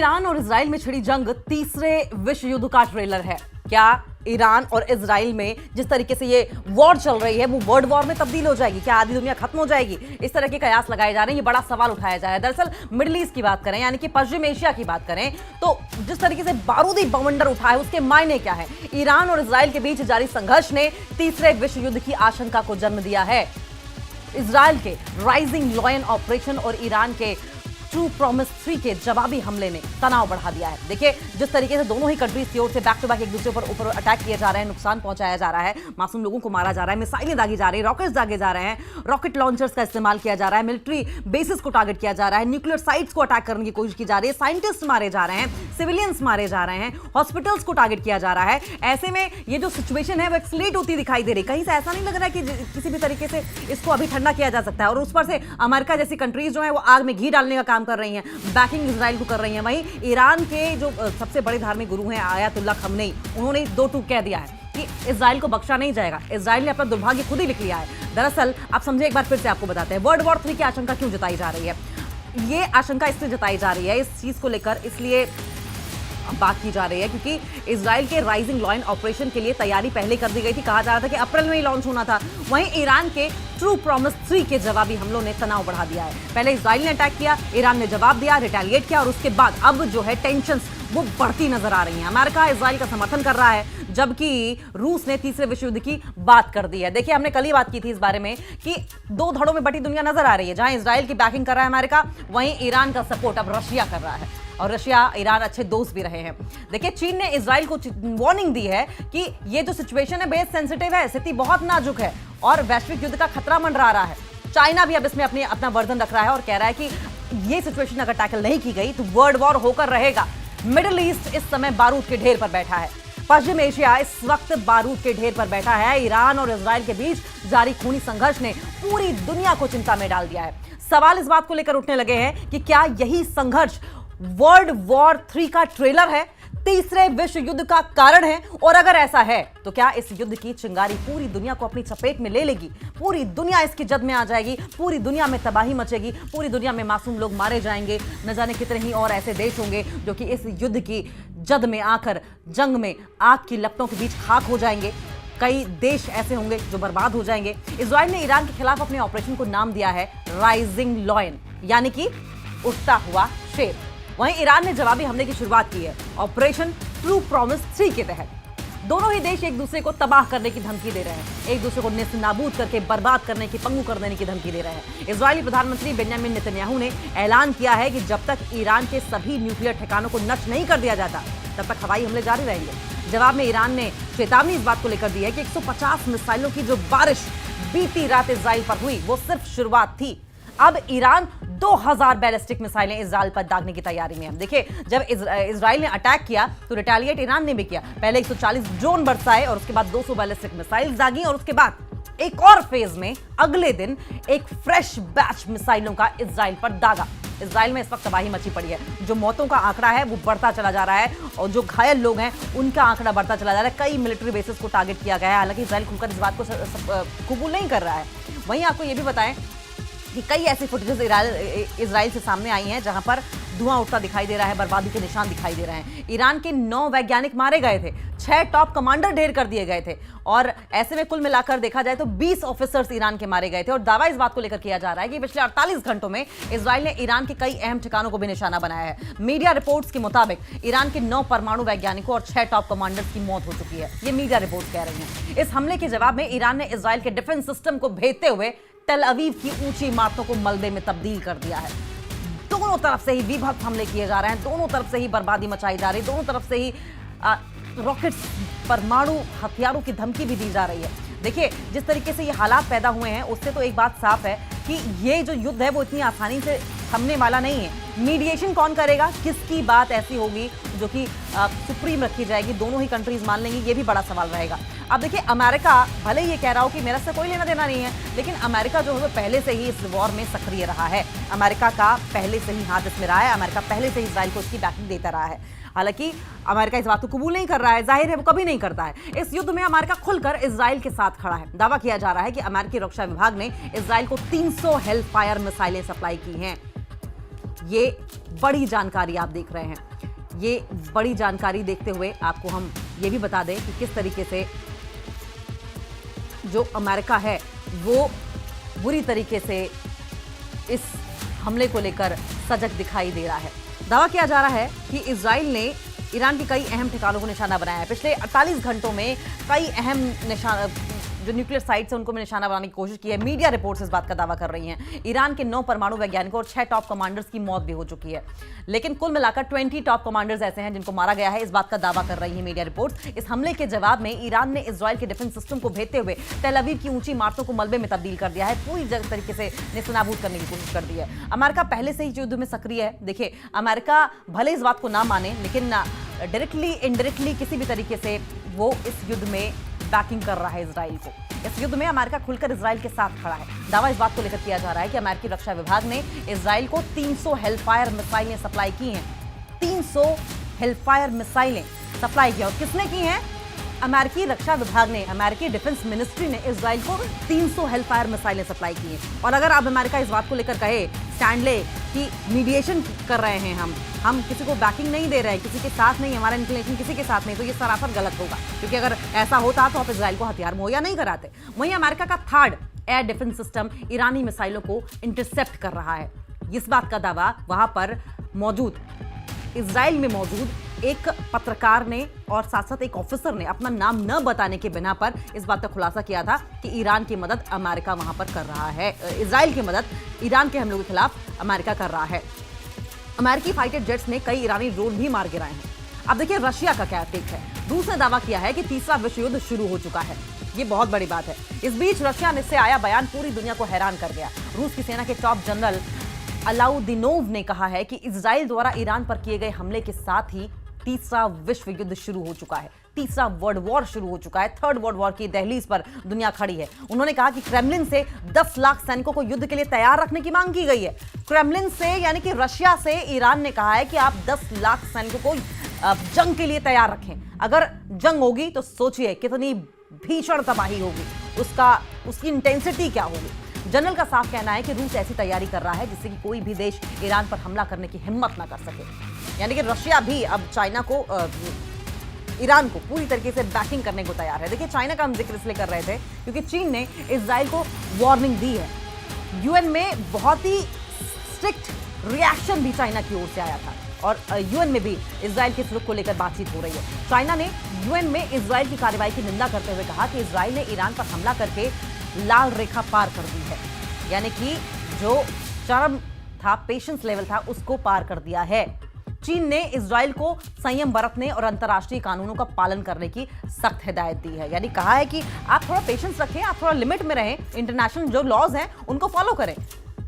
Iran और Israel में छिड़ी जंग तीसरे विश्व युद्ध का ट्रेलर है। क्या ईरान और इजराइल में जिस तरीके से ये वॉर चल रही है वो वर्ल्ड वॉर में तब्दील हो जाएगी? क्या आधी दुनिया खत्म हो जाएगी? इस तरह के कयास लगाए जा रहे हैं, ये बड़ा सवाल उठाया जा रहा है। दरअसल मिडिल ईस्ट की बात करें, यानी कि पश्चिम एशिया की बात करें, तो जिस तरीके से बारूदी बवंडर उठा है उसके मायने क्या है? ईरान और इजराइल के बीच जारी संघर्ष ने तीसरे विश्व युद्ध की आशंका को जन्म दिया है। इजराइल के राइजिंग लॉयन ऑपरेशन और ईरान के ट्रू प्रॉमिस 3 के जवाबी हमले ने तनाव बढ़ा दिया है। देखिए, जिस तरीके से दोनों ही कंट्रीज की ओर से बैक टू बैक एक दूसरे पर ऊपर अटैक किए जा रहे हैं, नुकसान पहुंचाया जा रहा है, मासूम लोगों को मारा जा रहा है, मिसाइलें दागी जा रही है, रॉकेट्स दागे जा रहे हैं, रॉकेट लॉन्चर्स का इस्तेमाल किया जा रहा है, मिलिट्री बेसिस को टारगेट किया जा रहा है, न्यूक्लियर साइट्स को अटैक करने की कोशिश की जा रही है, साइंटिस्ट मारे जा रहे हैं, सिविलियंस मारे जा रहे हैं, हॉस्पिटल्स को टारगेट किया जा रहा है। ऐसे में ये जो सिचुएशन है वो एक्सलेट होती दिखाई दे रही। कहीं से ऐसा नहीं लग रहा है कि किसी भी तरीके से इसको अभी ठंडा किया जा सकता है। और उस पर से अमेरिका जैसी कंट्रीज जो है वो आग में घी डालने का काम कर रही हैं, बैकिंग इजराइल को कर रही हैं। वहीं ईरान के जो सबसे बड़े धार्मिक गुरु हैं आयतुल्लाह खमनेई, उन्होंने दो टूक कह दिया है कि इजराइल को बख्शा नहीं जाएगा। इजराइल ने अपना दुर्भाग्य खुद ही लिख लिया है। दरअसल आप समझे, एक बार फिर से आपको बताते हैं वर्ल्ड वॉर 3 की आशंका क्यों जताई जा रही है। ये आशंका इसलिए जताई जा रही है, इस चीज को लेकर इसलिए बात की जा रही है क्योंकि इजराइल के राइजिंग लॉयन ऑपरेशन के लिए तैयारी पहले कर दी गई थी। कहा जा रहा था कि अप्रैल में ही लॉन्च होना था। वहीं ईरान के ट्रू प्रॉमिस 3 के जवाबी हमलों ने तनाव बढ़ा दिया है। पहले इजराइल ने अटैक किया, ईरान ने जवाब दिया, रिटेलिएट किया, और उसके बाद अब जो है टेंशंस वो बढ़ती नजर आ रही हैं। अमेरिका इजराइल का समर्थन कर रहा है, जबकि रूस ने तीसरे विश्व युद्ध की बात कर दी है। देखिए, हमने कल ही बात की थी इस बारे में कि दो धड़ों में बटी दुनिया नजर आ रही है। जहां इजराइल की बैकिंग कर रहा है अमेरिका, वहीं ईरान का सपोर्ट अब रशिया कर रहा है, और रशिया ईरान अच्छे दोस्त भी रहे हैं। देखिए, चीन ने इजराइल को वार्निंग दी है कि ये जो सिचुएशन है बेहद सेंसिटिव है, स्थिति बहुत नाजुक है और वैश्विक युद्ध का खतरा मंडरा रहा है। चाइना भी अब इसमें अपना वर्जन रख रहा है और कह रहा है कि ये सिचुएशन अगर टैकल नहीं की गई तो वर्ल्ड वॉर होकर रहेगा। मिडिल ईस्ट इस समय बारूद के ढेर पर बैठा है। पश्चिम एशिया इस वक्त बारूद के ढेर पर बैठा है। ईरान और इजराइल के बीच जारी खूनी संघर्ष ने पूरी दुनिया को चिंता में डाल दिया है। सवाल इस बात को लेकर उठने लगे हैं कि क्या यही संघर्ष वर्ल्ड वॉर 3 का ट्रेलर है, तीसरे विश्व युद्ध का कारण है? और अगर ऐसा है तो क्या इस युद्ध की चिंगारी पूरी दुनिया को अपनी चपेट में ले लेगी? पूरी दुनिया इसकी जद में आ जाएगी, पूरी दुनिया में तबाही मचेगी, पूरी दुनिया में मासूम लोग मारे जाएंगे। न जाने कितने ही और ऐसे देश होंगे जो कि इस युद्ध की जद में आकर जंग में आग की लपटों के बीच खाक हो जाएंगे। कई देश ऐसे होंगे जो बर्बाद हो जाएंगे। इजराइल ने ईरान के खिलाफ अपने ऑपरेशन को नाम दिया है राइजिंग लॉयन, यानी कि उठता हुआ शेर। वहीं ईरान ने जवाबी हमले की शुरुआत की है ऑपरेशन ट्रू प्रॉमिस 3 के तहत। दोनों ही देश एक दूसरे को तबाह करने की धमकी दे रहे हैं, एक दूसरे को नेस्तनाबूद करके बर्बाद करने की, पंगु कर देने की धमकी दे रहे हैं। इजरायली प्रधानमंत्री बेंजामिन नेतन्याहू ने ऐलान किया है कि जब तक ईरान के सभी न्यूक्लियर ठिकानों को नष्ट नहीं कर दिया जाता तब तक हवाई हमले जारी रहेंगे। जवाब में ईरान ने चेतावनी इस बात को लेकर दी है कि 150 मिसाइलों की जो बारिश बीती रात इजराइल पर हुई वो सिर्फ शुरुआत थी। अब ईरान 2000 बैलिस्टिक मिसाइलें इजराइल पर दागने की तैयारी में है। देखिए, जब इजराइल ने अटैक किया तो रिटेलिएट ईरान ने भी किया। पहले 140 ड्रोन बरसाए और उसके बाद 200 बैलिस्टिक मिसाइल दागी, और उसके बाद एक और फेज में अगले दिन एक फ्रेश बैच मिसाइलों का इजराइल पर दागा। इजराइल में इस वक्त तबाही मची पड़ी है। जो मौतों का आंकड़ा है वो बढ़ता चला जा रहा है और जो घायल लोग हैं उनका आंकड़ा बढ़ता चला जा रहा है। कई मिलिट्री बेसिस को टारगेट किया गया है। हालांकि इजराइल खुलकर इस बात को कबूल नहीं कर रहा है। वहीं आपको ये भी बताएं कि कई ऐसी फुटेजेस इजराइल से सामने आई हैं जहां पर धुआं उठता दिखाई दे रहा है, बर्बादी के निशान दिखाई दे रहे हैं। ईरान के 9 वैज्ञानिक मारे गए थे, 6 टॉप कमांडर ढेर कर दिए गए थे, और ऐसे में कुल मिलाकर देखा जाए तो 20 ऑफिसर्स ईरान के मारे गए थे। और दावा इस बात को लेकर किया जा रहा है कि पिछले 48 घंटों में इजराइल ने ईरान के कई अहम ठिकानों को भी निशाना बनाया है। मीडिया रिपोर्ट्स के मुताबिक ईरान के 9 परमाणु वैज्ञानिकों और 6 टॉप कमांडर्स की मौत हो चुकी है। ये मीडिया रिपोर्ट कह रही हैं। इस हमले के जवाब में ईरान ने इजराइल के डिफेंस सिस्टम को भेदते हुए टेल अवीव की ऊंची इमारतों को मलबे में तब्दील कर दिया है। दोनों तरफ से ही विभक्त हमले किए जा रहे हैं, दोनों तरफ से ही बर्बादी मचाई जा रही है, दोनों तरफ से ही रॉकेट्स, परमाणु हथियारों की धमकी भी दी जा रही है। देखिए, जिस तरीके से ये हालात पैदा हुए हैं उससे तो एक बात साफ है कि ये जो युद्ध है वो इतनी आसानी से थमने वाला नहीं है। मीडिएशन कौन करेगा, किसकी बात ऐसी होगी जो कि सुप्रीम रखी जाएगी, दोनों ही कंट्रीज मान लेंगी, ये भी बड़ा सवाल रहेगा। अब देखिए, अमेरिका भले ही ये कह रहा हो कि मेरा से कोई लेना देना नहीं है, लेकिन अमेरिका जो है वो पहले से ही इस वॉर में सक्रिय रहा है। अमेरिका का पहले से ही हाथ इसमें रहा है। अमेरिका पहले से ही इजराइल को उसकी बैकिंग देता रहा है। हालांकि अमेरिका इस बात को कबूल नहीं कर रहा है, जाहिर है वो कभी नहीं करता है। इस युद्ध में अमेरिका खुलकर इजराइल के साथ खड़ा है। दावा किया जा रहा है कि अमेरिकी रक्षा विभाग ने इजराइल को 300 हेलफायर मिसाइलें सप्लाई की हैं। ये बड़ी जानकारी आप देख रहे हैं। ये बड़ी जानकारी देखते हुए आपको हम ये भी बता दें कि किस तरीके से जो अमेरिका है वो बुरी तरीके से इस हमले को लेकर सजग दिखाई दे रहा है। दावा किया जा रहा है कि इजराइल ने ईरान के कई अहम ठिकानों को निशाना बनाया है। पिछले 48 घंटों में कई अहम जो न्यूक्लियर साइट्स हैं उनको भी निशाना बनाने की कोशिश की है। मीडिया रिपोर्ट्स इस बात का दावा कर रही हैं। ईरान के 9 परमाणु वैज्ञानिकों और 6 टॉप कमांडर्स की मौत भी हो चुकी है, लेकिन कुल मिलाकर 20 टॉप कमांडर्स ऐसे हैं जिनको मारा गया है, इस बात का दावा कर रही है मीडिया रिपोर्ट्स। इस हमले के जवाब में ईरान ने इजराइल के डिफेंस सिस्टम को भेजते हुए तेल अवीव की ऊंची इमारतों को मलबे में तब्दील कर दिया है, पूरी तरीके से नेस्तनाबूद करने की कोशिश कर दी है। अमेरिका पहले से ही युद्ध में सक्रिय है। देखिए, अमेरिका भले इस बात को ना माने, लेकिन डायरेक्टली इनडायरेक्टली किसी भी तरीके से वो इस युद्ध में बैकिंग कर रहा है इजराइल को। इस युद्ध में अमेरिका खुलकर इजराइल के साथ खड़ा है। दावा इस बात को लेकर किया जा रहा है कि अमेरिकी रक्षा विभाग ने इजराइल को 300 हेलफायर मिसाइलें सप्लाई की हैं। 300 हेलफायर मिसाइलें सप्लाई की, और किसने की हैं? अमेरिकी रक्षा विभाग ने, अमेरिकी डिफेंस मिनिस्ट्री ने इजराइल को 300 हेलफायर मिसाइलें सप्लाई की हैं। और अगर अब अमेरिका इस बात को लेकर कहे, स्टैंड ले कि मीडिएशन कर रहे हैं, हम किसी को बैकिंग नहीं दे रहे हैं, किसी के साथ नहीं, हमारा इंक्लिनेशन किसी के साथ नहीं, तो ये सरासर गलत होगा, क्योंकि अगर ऐसा होता तो आप इजराइल को हथियार मुहैया नहीं कराते। वहीं अमेरिका का थर्ड एयर डिफेंस सिस्टम ईरानी मिसाइलों को इंटरसेप्ट कर रहा है। इस बात का दावा वहां पर मौजूद इजराइल में मौजूद एक पत्रकार ने और साथ साथ एक ऑफिसर ने अपना नाम न बताने के बिना पर इस बात का खुलासा किया था कि ईरान की मदद अमेरिका वहां पर कर रहा है। इजराइल की मदद ईरान के हमलों के खिलाफ अमेरिका कर रहा है। अमेरिकी फाइटर जेट्स ने कई ईरानी ड्रोन भी मार गिराए हैं। अब देखिए रशिया का क्या टेक है। रूस ने दावा किया है कि तीसरा विश्व युद्ध शुरू हो चुका है। ये बहुत बड़ी बात है। इस बीच रशिया से आया बयान पूरी दुनिया को हैरान कर गया। रूस की सेना के टॉप जनरल अलाउद्दीनोव ने कहा है कि इजराइल द्वारा ईरान पर किए गए हमले के साथ ही तीसरा विश्व युद्ध शुरू हो चुका है। तीसरा वर्ल्ड वॉर शुरू हो चुका है। थर्ड वर्ल्ड वॉर की दहलीज पर दुनिया खड़ी है। उन्होंने कहा कि क्रेमलिन से 10 लाख सैनिकों को युद्ध के लिए तैयार रखने की मांग की गई है। क्रेमलिन से यानी कि रशिया से ईरान ने कहा है कि आप 10 लाख सैनिकों को जंग के लिए तैयार रखें। अगर जंग होगी तो सोचिए कितनी भीषण तबाही होगी, उसकी इंटेंसिटी क्या होगी। जनरल का साफ कहना है कि रूस ऐसी तैयारी कर रहा है जिससे कि कोई भी देश ईरान पर हमला करने की हिम्मत ना कर सके। यानी कि रशिया भी अब चाइना को ईरान को पूरी तरीके से बैकिंग करने को तैयार है। देखिए, चाइना का हम जिक्र इसलिए कर रहे थे क्योंकि चीन ने इजराइल को वार्निंग दी है। यूएन में बहुत ही स्ट्रिक्ट रिएक्शन भी चाइना की ओर से आया था, और यूएन में भी इजराइल के रुख को लेकर बातचीत हो रही है। चाइना ने यूएन में इजराइल की कार्रवाई की निंदा करते हुए कहा कि इजराइल ने ईरान पर हमला करके लाल रेखा पार कर दी है, यानी कि जो चरम था, पेशेंस लेवल था, उसको पार कर दिया है। चीन ने इजराइल को संयम बरतने और अंतर्राष्ट्रीय कानूनों का पालन करने की सख्त हिदायत दी है। यानी कहा है कि आप थोड़ा पेशेंस रखें, आप थोड़ा लिमिट में रहें, इंटरनेशनल जो लॉज हैं उनको फॉलो करें।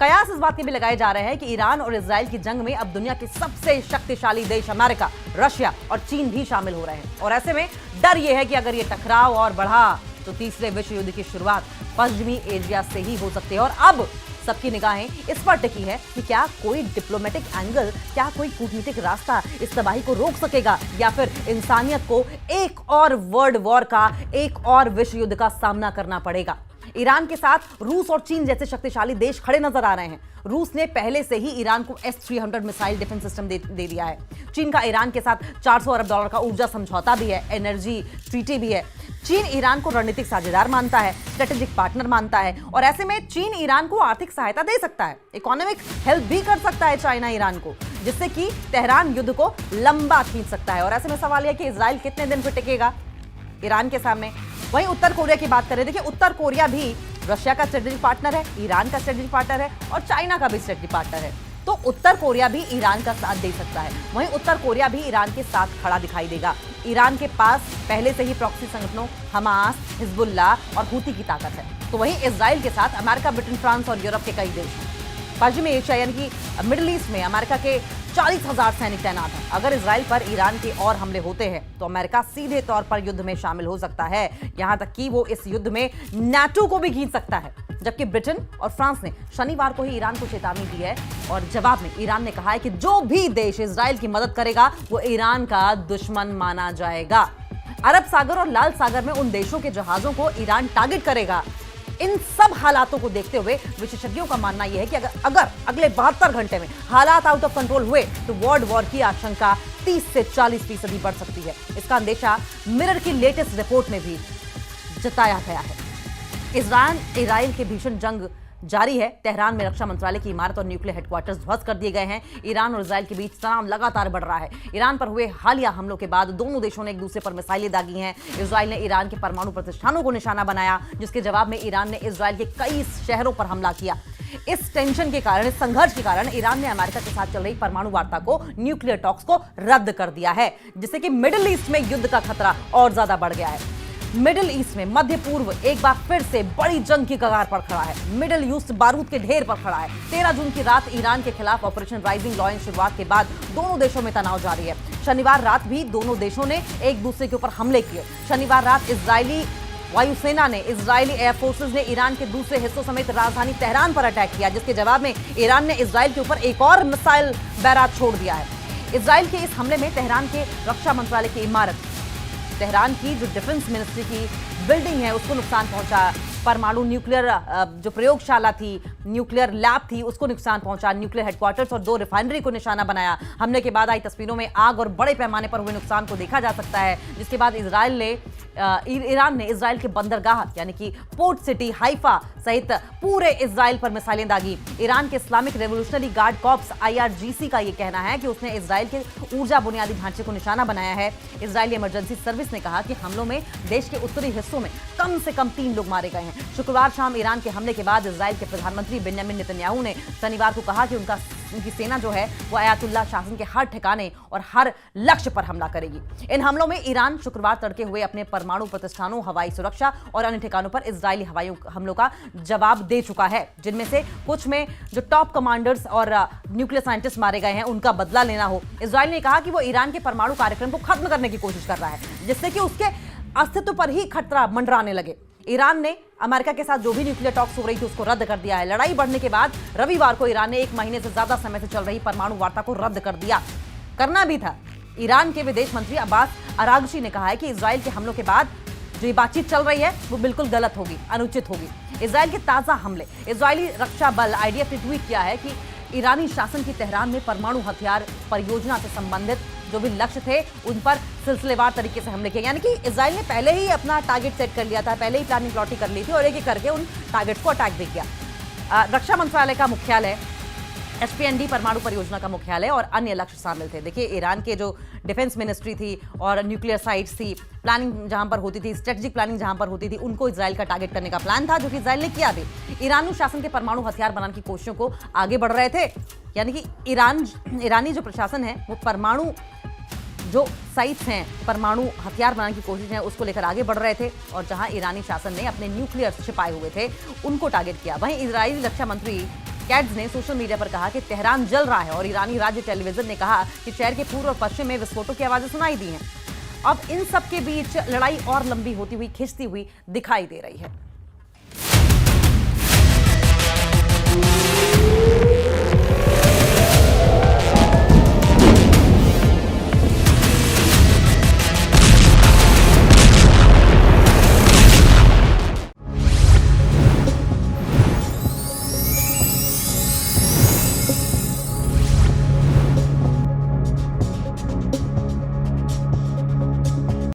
कयास इस बात के भी लगाए जा रहे हैं कि ईरान और इजराइल की जंग में अब दुनिया के सबसे शक्तिशाली देश अमेरिका, रशिया और चीन भी शामिल हो रहे हैं। और ऐसे में डर यह है कि अगर ये टकराव और बढ़ा तो तीसरे विश्व युद्ध की शुरुआत पश्चिमी एशिया से ही हो सकती है। और अब सबकी निगाहें इस पर टिकी है कि क्या कोई डिप्लोमेटिक एंगल, क्या कोई कूटनीतिक रास्ता इस तबाही को रोक सकेगा, या फिर इंसानियत को एक और वर्ल्ड वॉर का, एक और विश्व युद्ध का सामना करना पड़ेगा। ईरान के साथ रूस और चीन जैसे शक्तिशाली देश खड़े नजर आ रहे हैं। रूस ने पहले से ही ईरान को S-300 मिसाइल डिफेंस सिस्टम दे दिया है। चीन का ईरान के साथ $400 अरब का ऊर्जा समझौता भी है, एनर्जी ट्रीटी भी है। चीन ईरान को रणनीतिक साझेदार मानता है, स्ट्रेटेजिक पार्टनर मानता है, और ऐसे में चीन ईरान को आर्थिक सहायता दे सकता है, इकोनॉमिक हेल्प भी कर सकता है चाइना ईरान को, जिससे कि तेहरान युद्ध को लंबा खींच सकता है। और ऐसे में सवाल यह कि इजराइल कितने दिन फिर टिकेगा ईरान के सामने। वहीं उत्तर कोरिया की बात करें, देखिए उत्तर कोरिया भी रशिया का स्ट्रेटेजिक पार्टनर है, ईरान का स्ट्रेटेजिक पार्टनर है और चाइना का भी स्ट्रेटेजिक पार्टनर है। तो उत्तर कोरिया भी ईरान का साथ दे सकता है। वहीं उत्तर कोरिया भी ईरान के साथ खड़ा दिखाई देगा। ईरान के पास पहले से ही प्रॉक्सी संगठनों हमास, हिजबुल्लाह और हूती की ताकत है। तो वहीं इजराइल के साथ अमेरिका, ब्रिटेन, फ्रांस और यूरोप के कई देश हैं। पश्चिमी एशिया यानी कि मिडिल ईस्ट में अमेरिका के 40,000 सैनिक तैनात हैं। अगर इजराइल पर ईरान के और हमले होते हैं तो अमेरिका सीधे तौर पर युद्ध में शामिल हो सकता है। यहां तक कि वो इस युद्ध में नाटो को भी खींच सकता है। जबकि ब्रिटेन और फ्रांस ने शनिवार को ही ईरान को चेतावनी दी है, और जवाब में ईरान ने कहा है कि जो भी देश इजराइल की मदद करेगा वो ईरान का दुश्मन माना जाएगा। अरब सागर और लाल सागर में उन देशों के जहाजों को ईरान टारगेट करेगा इन सब हालातों को देखते हुए विशेषज्ञों का मानना यह है कि अगर अगले 72 घंटे में हालात आउट ऑफ कंट्रोल हुए तो वर्ल्ड वॉर की आशंका 30 से 40% बढ़ सकती है। इसका अंदेशा मिरर की लेटेस्ट रिपोर्ट में भी जताया गया है। इजराइल के भीषण जंग जारी है। तेहरान में रक्षा मंत्रालय की इमारत और न्यूक्लियर हेडक्वार्टर्स ध्वस्त कर दिए गए हैं। ईरान और इजराइल के बीच तनाव लगातार बढ़ रहा है। ईरान पर हुए हालिया हमलों के बाद दोनों देशों ने एक दूसरे पर मिसाइलें दागी हैं। इजराइल ने ईरान के परमाणु प्रतिष्ठानों को निशाना बनाया, जिसके जवाब में ईरान ने इजराइल के कई शहरों पर हमला किया। इस टेंशन के कारण, इस संघर्ष के कारण ईरान ने अमेरिका के साथ चल रही परमाणु वार्ता को, न्यूक्लियर टॉक्स को रद्द कर दिया है, जिससे कि मिडिल ईस्ट में युद्ध का खतरा और ज्यादा बढ़ गया है। मिडिल ईस्ट में मध्य पूर्व एक बार फिर से बड़ी जंग की कगार पर खड़ा है। मिडिल ईस्ट बारूद के ढेर पर खड़ा है। 13 जून की रात ईरान के खिलाफ ऑपरेशन राइजिंग लॉयन शुरुआत के बाद दोनों देशों में तनाव जारी है। शनिवार रात भी दोनों देशों ने एक दूसरे के ऊपर हमले किए। शनिवार रात इजरायली वायुसेना ने, इजरायली एयरफोर्सेज ने ईरान के दूसरे हिस्सों समेत राजधानी तेहरान पर अटैक किया, जिसके जवाब में ईरान ने इजराइल के ऊपर एक और मिसाइल बैराज छोड़ दिया है। इजराइल के इस हमले में तेहरान के रक्षा मंत्रालय की इमारत, तेहरान की जो डिफेंस मिनिस्ट्री की बिल्डिंग है, उसको नुकसान पहुंचा। परमाणु न्यूक्लियर जो प्रयोगशाला थी, न्यूक्लियर लैब थी, उसको नुकसान पहुंचा। न्यूक्लियर हेडक्वार्टर्स और 2 रिफाइनरी को निशाना बनाया। हमले के बाद आई तस्वीरों में आग और बड़े पैमाने पर हुए नुकसान को देखा जा सकता है, जिसके बाद ईरान ने इजराइल के बंदरगाह यानी कि पोर्ट सिटी हाइफा सहित पूरे इजराइल पर मिसाइलें दागी। ईरान के Islamic revolutionary guard corps IRGC का यह कहना है कि उसने इजराइल के ऊर्जा बुनियादी ढांचे को निशाना बनाया है। इजरायली इमरजेंसी सर्विस ने कहा कि हमलों में देश के उत्तरी हिस्सों में कम से कम 3 लोग मारे गए हैं। शुक्रवार शाम ईरान के हमले के बाद इजराइल के प्रधानमंत्री बेंजामिन नेतन्याहू ने शनिवार को कहा कि उनकी सेना जो है वो आयतुल्लाह शासन के हर ठिकाने और हर लक्ष्य पर हमला करेगी। इन हमलों में ईरान शुक्रवार तड़के हुए अपने परमाणु प्रतिष्ठानों, हवाई सुरक्षा और अन्य ठिकानों पर इजरायली हवाई हमलों का जवाब दे चुका है, जिनमें से कुछ में जो टॉप कमांडर्स और न्यूक्लियर साइंटिस्ट मारे गए हैं उनका बदला लेना हो। इजराइल ने कहा कि वो ईरान के परमाणु कार्यक्रम को खत्म करने की कोशिश कर रहा है, जिससे कि उसके अस्तित्व पर ही खतरा मंडराने लगे। ईरान ने अमेरिका के साथ जो भी न्यूक्लियर टॉक्स हो रही थी उसको रद्द कर दिया है। लड़ाई बढ़ने के बाद रविवार को ईरान ने 1 महीने से ज्यादा समय से चल रही परमाणु वार्ता को रद्द कर दिया। करना भी था। ईरान के विदेश मंत्री अब्बास अरागची ने कहा है कि इजराइल के हमलों के बाद जो ये बातचीत चल रही है वो बिल्कुल गलत होगी, अनुचित होगी। इजराइल के ताजा हमले, इजरायली रक्षा बल IDF ने ट्वीट किया है कि ईरानी शासन की तेहरान में परमाणु हथियार परियोजना से संबंधित जो भी लक्ष्य थे उन पर सिलसिलेवार तरीके से हमले किए। यानी कि इजराइल ने पहले ही अपना टारगेट सेट कर लिया था, पहले ही प्लानिंग प्लॉटिंग कर ली थी और एक एक करके उन टारगेट को अटैक भी किया। रक्षा मंत्रालय का मुख्यालय, SPND परमाणु परियोजना का मुख्यालय और अन्य लक्ष्य शामिल थे। देखिए, ईरान के जो डिफेंस मिनिस्ट्री थी और न्यूक्लियर साइट्स थी, प्लानिंग जहां पर होती थी, स्ट्रेटेजिक प्लानिंग जहां पर होती थी, उनको इजराइल का टारगेट करने का प्लान था, जो कि इजराइल ने किया भी। ईरानी शासन के परमाणु हथियार बनाने की कोशिशों को आगे बढ़ रहे थे। यानी कि ईरानी जो प्रशासन है वो परमाणु जो साइट्स हैं, परमाणु हथियार बनाने की कोशिश है, उसको लेकर आगे बढ़ रहे थे और जहां ईरानी शासन ने अपने न्यूक्लियर छिपाए हुए थे उनको टारगेट किया। वहीं इजरायली रक्षा मंत्री कैट्ज ने सोशल मीडिया पर कहा कि तेहरान जल रहा है और ईरानी राज्य टेलीविजन ने कहा कि शहर के पूर्व और पश्चिम में विस्फोटों की आवाजें सुनाई दी हैं। अब इन सब के बीच लड़ाई और लंबी होती हुई, खिंचती हुई दिखाई दे रही है।